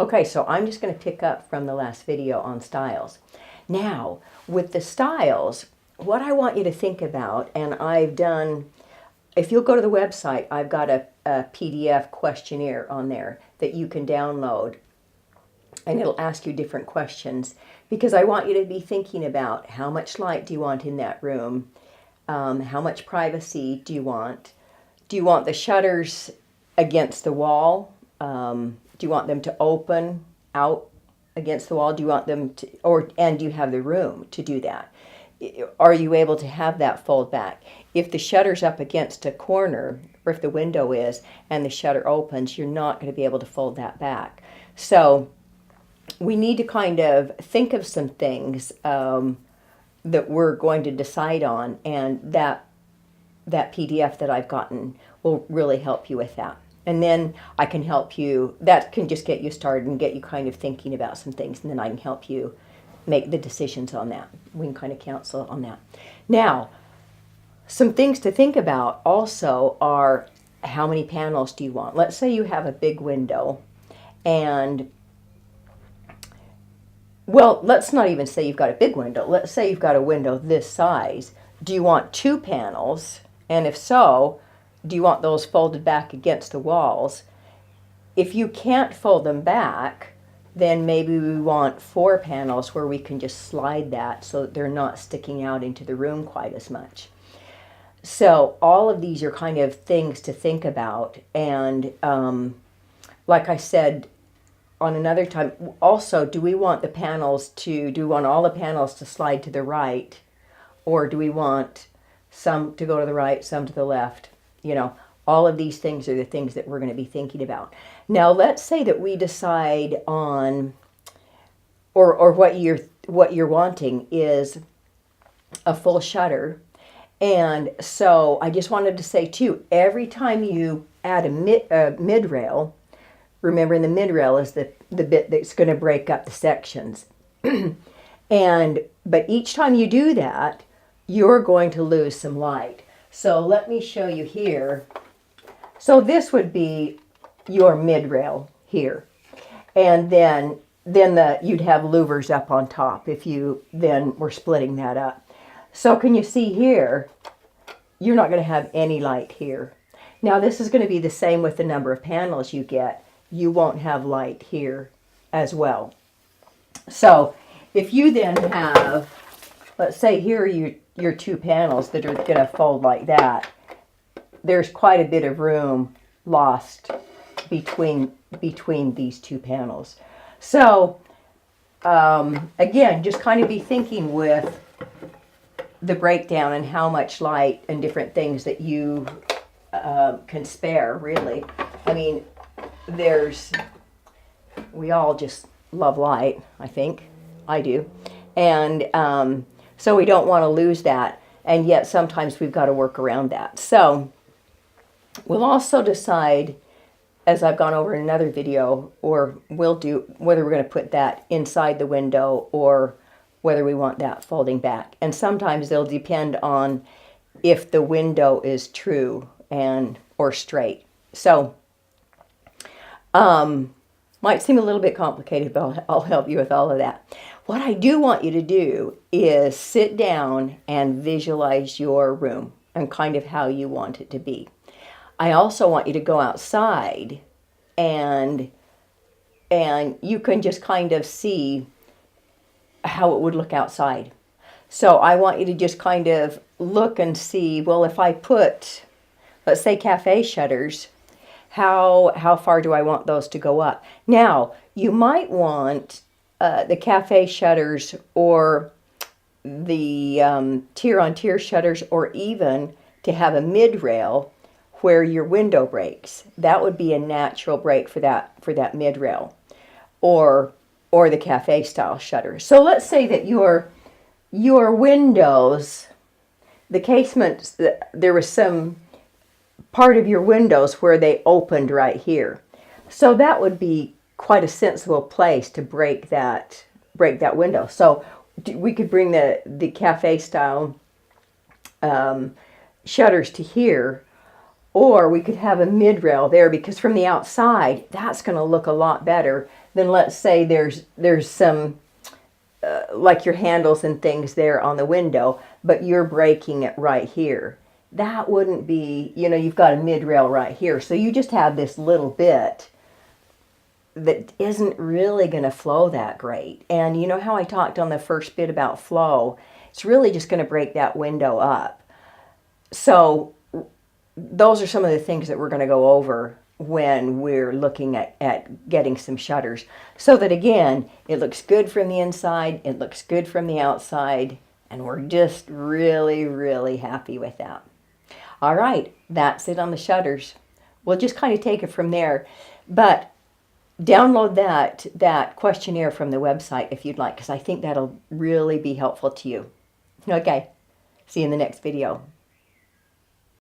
Okay, so I'm just going to pick up from the last video on styles. Now, with the styles, what I want you to think about, and I've done, if you'll go to the website, I've got a PDF questionnaire on there that you can download, and it'll ask you different questions because I want you to be thinking about how much light do you want in that room, how much privacy do you want the shutters against the wall, do you want them to open out against the wall, do you want them to, and do you have the room to do that? Are you able to have that fold back? If the shutter's up against a corner, or if the window is, and the shutter opens, you're not going to be able to fold that back. So we need to kind of think of some things that we're going to decide on, and that PDF that I've gotten will really help you with that. And then I can help you, that can just get you started and get you kind of thinking about some things, and then I can help you make the decisions on that. We can kind of counsel on that. Now, some things to think about also are how many panels do you want? Let's say you have a big window, and well, let's not even say you've got a big window. Let's say you've got a window this size. Do you want 2 panels? And if so, do you want those folded back against the walls? If you can't fold them back, then maybe we want 4 panels where we can just slide that so that they're not sticking out into the room quite as much. So all of these are kind of things to think about. And like I said on another time, also, do we want all the panels to slide to the right? Or do we want some to go to the right, some to the left? You know, all of these things are the things that we're going to be thinking about. Now, let's say that we decide on, or what you're wanting is a full shutter. And so I just wanted to say too, every time you add a mid rail, remember the mid rail is the bit that's going to break up the sections. But each time you do that, you're going to lose some light. So let me show you here. So this would be your mid rail here. And then you'd have louvers up on top if you then were splitting that up. So can you see here, you're not going to have any light here. Now this is going to be the same with the number of panels you get. You won't have light here as well. So if you then have, let's say here are your 2 panels that are going to fold like that, there's quite a bit of room lost between these 2 panels. So again, just kind of be thinking with the breakdown and how much light and different things that you can spare, really. I mean, we all just love light, I think. I do. And so we don't want to lose that. And yet sometimes we've got to work around that. So we'll also decide, as I've gone over in another video, or we'll do, whether we're going to put that inside the window or whether we want that folding back. And sometimes they'll depend on if the window is true or straight. So might seem a little bit complicated, but I'll help you with all of that. What I do want you to do is sit down and visualize your room and kind of how you want it to be. I also want you to go outside and you can just kind of see how it would look outside. So I want you to just kind of look and see, well, if I put, let's say, cafe shutters, how far do I want those to go up? Now, you might want the cafe shutters or the tier-on-tier shutters, or even to have a mid-rail where your window breaks. That would be a natural break for that mid-rail, or the cafe-style shutter. So let's say that your windows, the casements, there was some part of your windows where they opened right here. So that would be quite a sensible place to break that window. So we could bring the cafe style shutters to here, Or we could have a mid rail there, because from the outside, that's going to look a lot better than, let's say, there's some, like your handles and things there on the window, but you're breaking it right here. That wouldn't be, you've got a mid rail right here. So you just have this little bit that isn't really going to flow that great. And you know how I talked on the first bit about flow? It's really just going to break that window up. So those are some of the things that we're going to go over when we're looking at getting some shutters. So that, again, it looks good from the inside, it looks good from the outside, and we're just really, really happy with that. All right, that's it on the shutters. We'll just kind of take it from there. But download that questionnaire from the website if you'd like, because I think that'll really be helpful to you. Okay, see you in the next video.